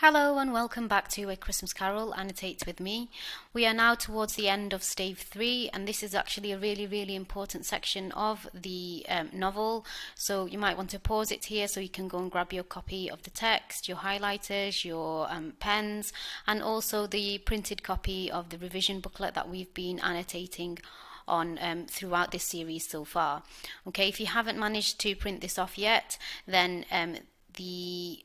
Hello and welcome back to A Christmas Carol, Annotate with me. We are now towards the end of stave 3 and this is actually a really important section of the novel, so you might want to pause it here so you can go and grab your copy of the text, your highlighters, your pens, and also the printed copy of the revision booklet that we've been annotating on throughout this series so far. Okay, if you haven't managed to print this off yet, then the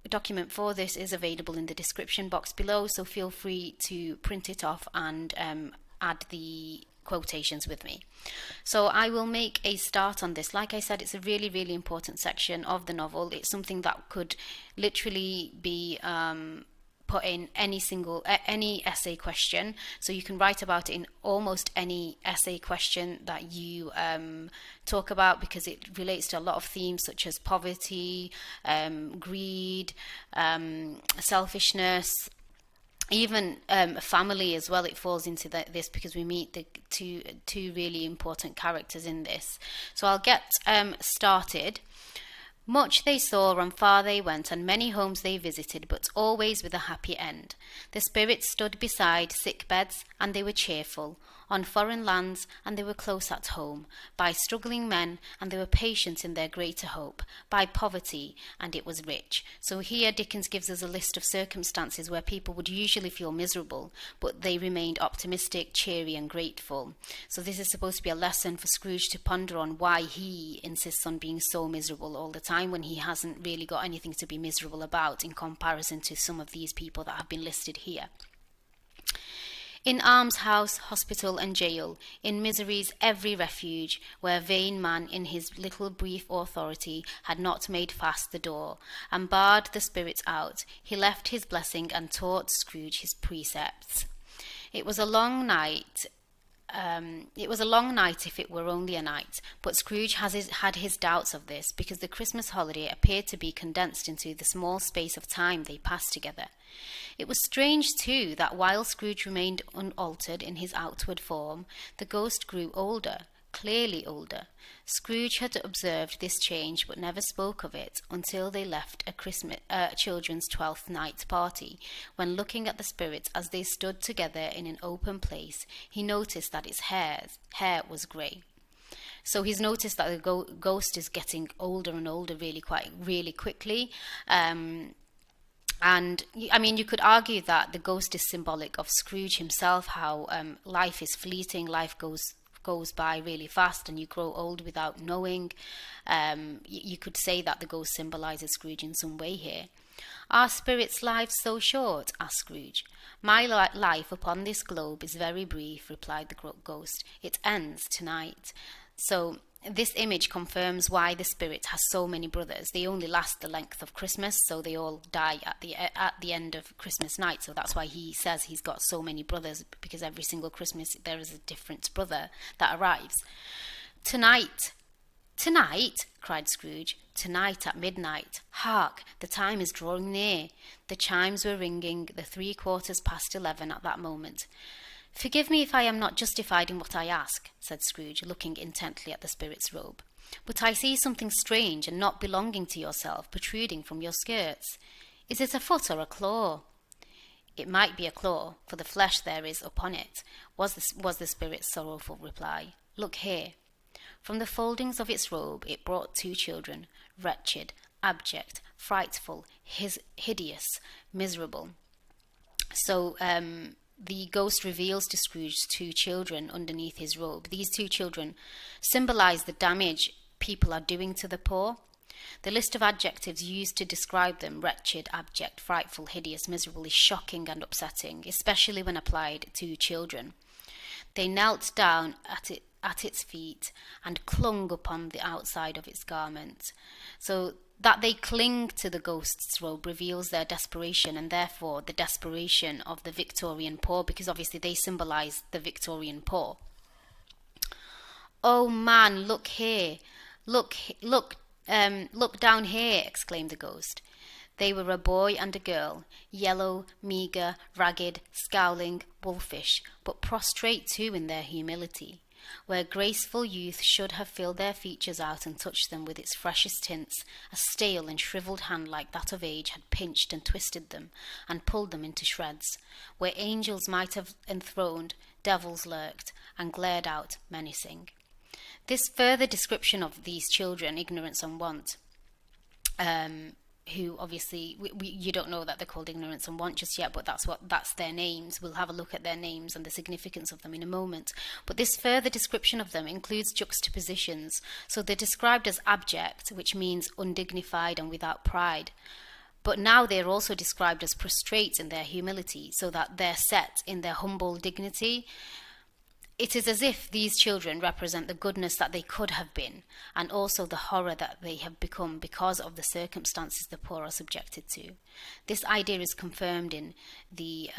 document for this is available in the description box below, so feel free to print it off and add the quotations with me. So I will make a start on this. Like I said, it's a really important section of the novel. It's something that could literally be put in any essay question, so you can write about it in almost any essay question that you talk about, because it relates to a lot of themes such as poverty, greed, selfishness, even family as well. It falls into this because we meet the two really important characters in this. So I'll get started. Much they saw, and far they went, and many homes they visited, but always with a happy end. The spirits stood beside sick beds, and they were cheerful, on foreign lands, and they were close at home, by struggling men, and they were patient in their greater hope, by poverty, and it was rich. So here Dickens gives us a list of circumstances where people would usually feel miserable, but they remained optimistic, cheery, and grateful. So this is supposed to be a lesson for Scrooge to ponder on why he insists on being so miserable all the time when he hasn't really got anything to be miserable about in comparison to some of these people that have been listed here. In almshouse, hospital, and jail, in misery's every refuge, where vain man in his little brief authority had not made fast the door, and barred the spirits out, he left his blessing and taught Scrooge his precepts. It was a long night. If it were only a night, but Scrooge had his doubts of this, because the Christmas holiday appeared to be condensed into the small space of time they passed together. It was strange, too, that while Scrooge remained unaltered in his outward form, the ghost grew older, clearly older. Scrooge had observed this change, but never spoke of it until they left a children's 12th night party, when, looking at the spirits as they stood together in an open place, he noticed that its hair was grey. So he's noticed that the ghost is getting older and older really quickly. And I mean, you could argue that the ghost is symbolic of Scrooge himself, how life is fleeting, life goes by really fast, and you grow old without knowing. You could say that the ghost symbolizes Scrooge in some way here. Are spirits' lives so short? Asked Scrooge. My life upon this globe is very brief, replied the ghost. It ends tonight. So this image confirms why the spirit has so many brothers. They only last the length of Christmas, so they all die at the end of Christmas night. So that's why he says he's got so many brothers, because every single Christmas there is a different brother that arrives. Tonight, cried Scrooge. Tonight at midnight. Hark, the time is drawing near. The chimes were ringing the 11:15 at that moment. Forgive me if I am not justified in what I ask, said Scrooge, looking intently at the spirit's robe, but I see something strange and not belonging to yourself protruding from your skirts. Is it a foot or a claw? It might be a claw, for the flesh there is upon it, was the spirit's sorrowful reply. Look here. From the foldings of its robe it brought two children, wretched, abject, frightful, hideous, miserable. So, the ghost reveals to Scrooge two children underneath his robe. These two children symbolize the damage people are doing to the poor. The list of adjectives used to describe them, wretched, abject, frightful, hideous, miserable, is shocking and upsetting, especially when applied to children. They knelt down at its feet and clung upon the outside of its garment. So that they cling to the ghost's robe reveals their desperation, and therefore the desperation of the Victorian poor, because obviously they symbolize the Victorian poor. Oh man, look here. Look down here, exclaimed the ghost. They were a boy and a girl, yellow, meagre, ragged, scowling, wolfish, but prostrate too in their humility. where graceful youth should have filled their features out and touched them with its freshest tints, a stale and shriveled hand like that of age had pinched and twisted them and pulled them into shreds. Where angels might have enthroned, devils lurked and glared out menacing. This further description of these children, ignorance and want, who obviously you don't know that they're called ignorance and want just yet, but that's their names. We'll have a look at their names and the significance of them in a moment. But this further description of them includes juxtapositions. So they're described as abject, which means undignified and without pride. But now they're also described as prostrate in their humility, so that they're set in their humble dignity. It is as if these children represent the goodness that they could have been, and also the horror that they have become because of the circumstances the poor are subjected to. This idea is confirmed in the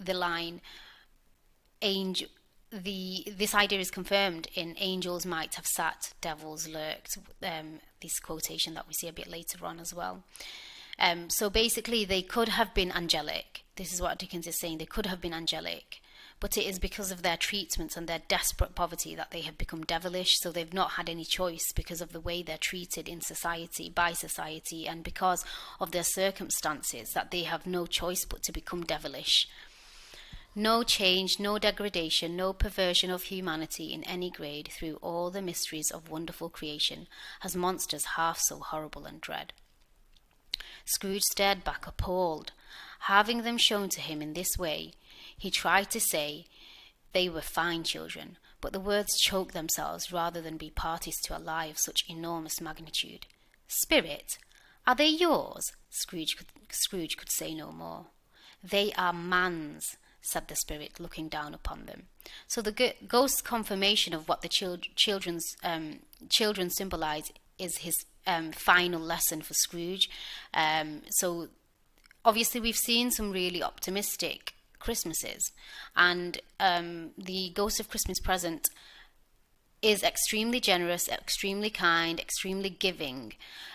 line, this idea is confirmed in angels might have sat, devils lurked, this quotation that we see a bit later on as well. So basically they could have been angelic. This is what Dickens is saying, they could have been angelic. But it is because of their treatment and their desperate poverty that they have become devilish, so they've not had any choice because of the way they're treated in society, by society, and because of their circumstances that they have no choice but to become devilish. No change, no degradation, no perversion of humanity in any grade through all the mysteries of wonderful creation has monsters half so horrible and dread. Scrooge stared back appalled. Having them shown to him in this way, he tried to say they were fine children, but the words choked themselves rather than be parties to a lie of such enormous magnitude. Spirit, are they yours? Scrooge could say no more. They are man's, said the spirit, looking down upon them. So the ghost's confirmation of what the children symbolize is his final lesson for Scrooge. So obviously we've seen some really optimistic Christmases, and the Ghost of Christmas Present is extremely generous, extremely kind, extremely giving,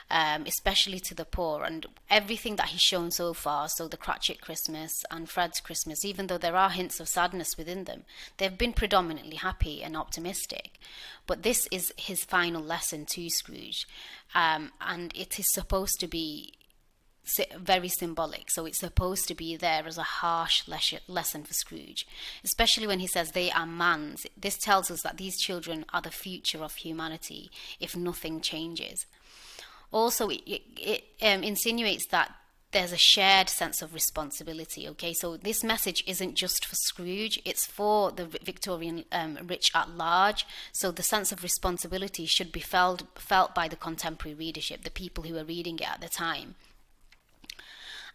especially to the poor, and everything that he's shown so far, so the Cratchit Christmas and Fred's Christmas, even though there are hints of sadness within them, they've been predominantly happy and optimistic. But this is his final lesson to Scrooge, and it is supposed to be very symbolic, so it's supposed to be there as a harsh lesson for Scrooge, especially when he says they are man's. This tells us that these children are the future of humanity if nothing changes. Also, it insinuates that there's a shared sense of responsibility. Okay, so this message isn't just for Scrooge, it's for the Victorian rich at large. So the sense of responsibility should be felt by the contemporary readership, the people who are reading it at the time.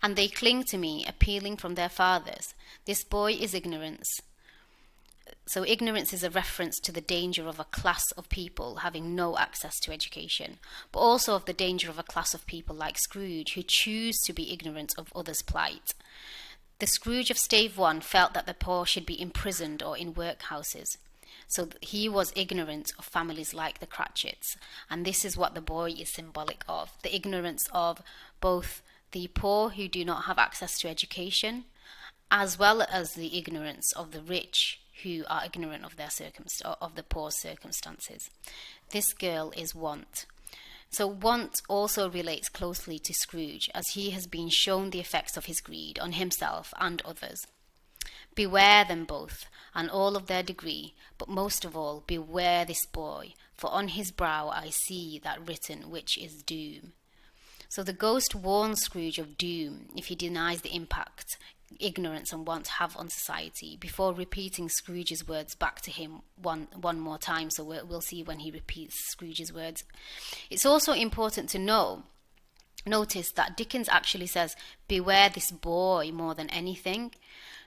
And they cling to me, appealing from their fathers. This boy is ignorance. So ignorance is a reference to the danger of a class of people having no access to education, but also of the danger of a class of people like Scrooge who choose to be ignorant of others' plight. The Scrooge of Stave 1 felt that the poor should be imprisoned or in workhouses. So he was ignorant of families like the Cratchits, and this is what the boy is symbolic of, the ignorance of both the poor who do not have access to education, as well as the ignorance of the rich who are ignorant of their of the poor's circumstances. This girl is Want. So Want also relates closely to Scrooge, as he has been shown the effects of his greed on himself and others. Beware them both, and all of their degree, but most of all, beware this boy, for on his brow I see that written which is doom. So the ghost warns Scrooge of doom if he denies the impact ignorance and want have on society, before repeating Scrooge's words back to him one more time. So we'll see when he repeats Scrooge's words. It's also important to notice that Dickens actually says, beware this boy more than anything.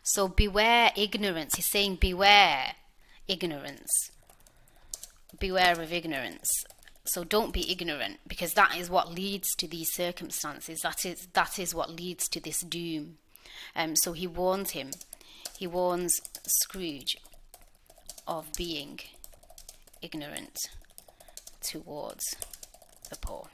So beware ignorance. He's saying beware ignorance. Beware of ignorance. So don't be ignorant, because that is what leads to these circumstances. That is what leads to this doom. So he warns him. He warns Scrooge of being ignorant towards the poor.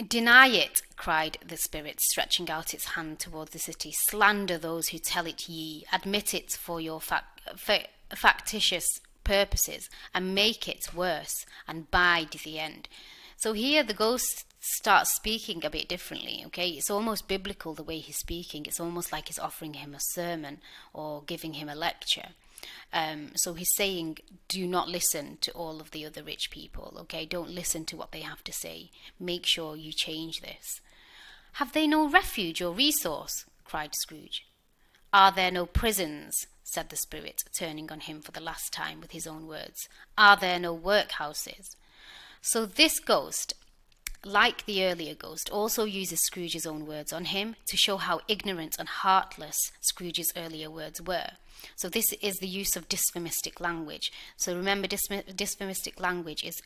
Deny it, cried the spirit, stretching out its hand towards the city. Slander those who tell it ye. Admit it for your factitious purposes, and make it worse, and bide the end. So here the ghost starts speaking a bit differently, okay? It's almost biblical the way he's speaking. It's almost like he's offering him a sermon or giving him a lecture. So he's saying, do not listen to all of the other rich people, okay? Don't listen to what they have to say. Make sure you change this. Have they no refuge or resource? Cried Scrooge. Are there no prisons? Said the spirit, turning on him for the last time with his own words. Are there no workhouses? So this ghost, like the earlier ghost, also uses Scrooge's own words on him to show how ignorant and heartless Scrooge's earlier words were. So this is the use of dysphomistic language. So remember, dysphomistic language is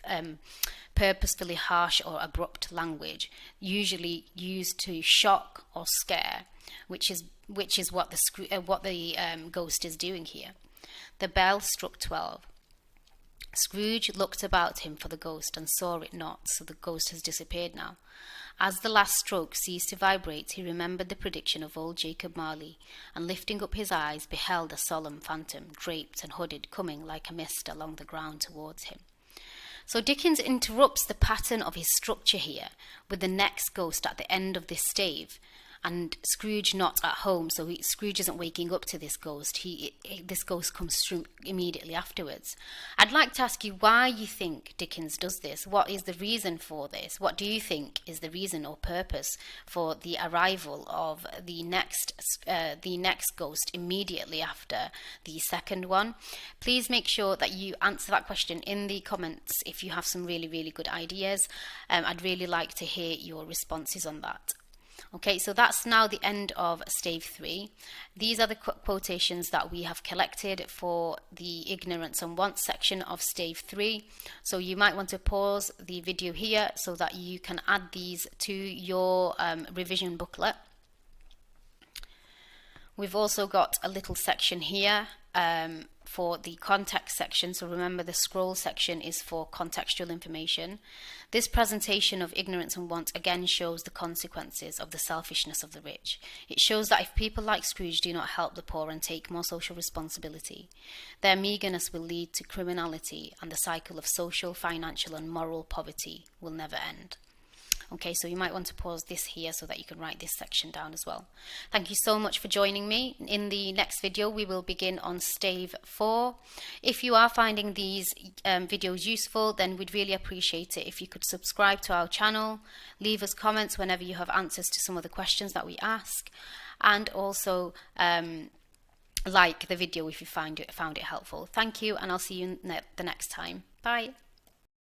purposefully harsh or abrupt language, usually used to shock or scare, which is what the ghost is doing here. The bell struck 12. Scrooge looked about him for the ghost and saw it not, so the ghost has disappeared now. As the last stroke ceased to vibrate, he remembered the prediction of old Jacob Marley, and lifting up his eyes, beheld a solemn phantom, draped and hooded, coming like a mist along the ground towards him. So Dickens interrupts the pattern of his structure here with the next ghost at the end of this stave, and Scrooge not at home, so Scrooge isn't waking up to this ghost. This ghost comes through immediately afterwards. I'd like to ask you why you think Dickens does this. What is the reason for this? What do you think is the reason or purpose for the arrival of the next ghost immediately after the second one? Please make sure that you answer that question in the comments if you have some really, really good ideas. I'd really like to hear your responses on that. Okay, so that's now the end of stave 3. These are the quotations that we have collected for the ignorance and wants section of stave 3. So you might want to pause the video here so that you can add these to your revision booklet. We've also got a little section here for the context section. So remember, the scroll section is for contextual information. This presentation of ignorance and want again shows the consequences of the selfishness of the rich. It shows that if people like Scrooge do not help the poor and take more social responsibility, their meagerness will lead to criminality, and the cycle of social, financial and moral poverty will never end. Okay, so you might want to pause this here so that you can write this section down as well. Thank you so much for joining me. In the next video, we will begin on stave 4. If you are finding these videos useful, then we'd really appreciate it if you could subscribe to our channel, leave us comments whenever you have answers to some of the questions that we ask, and also like the video if you found it helpful. Thank you, and I'll see you the next time. Bye.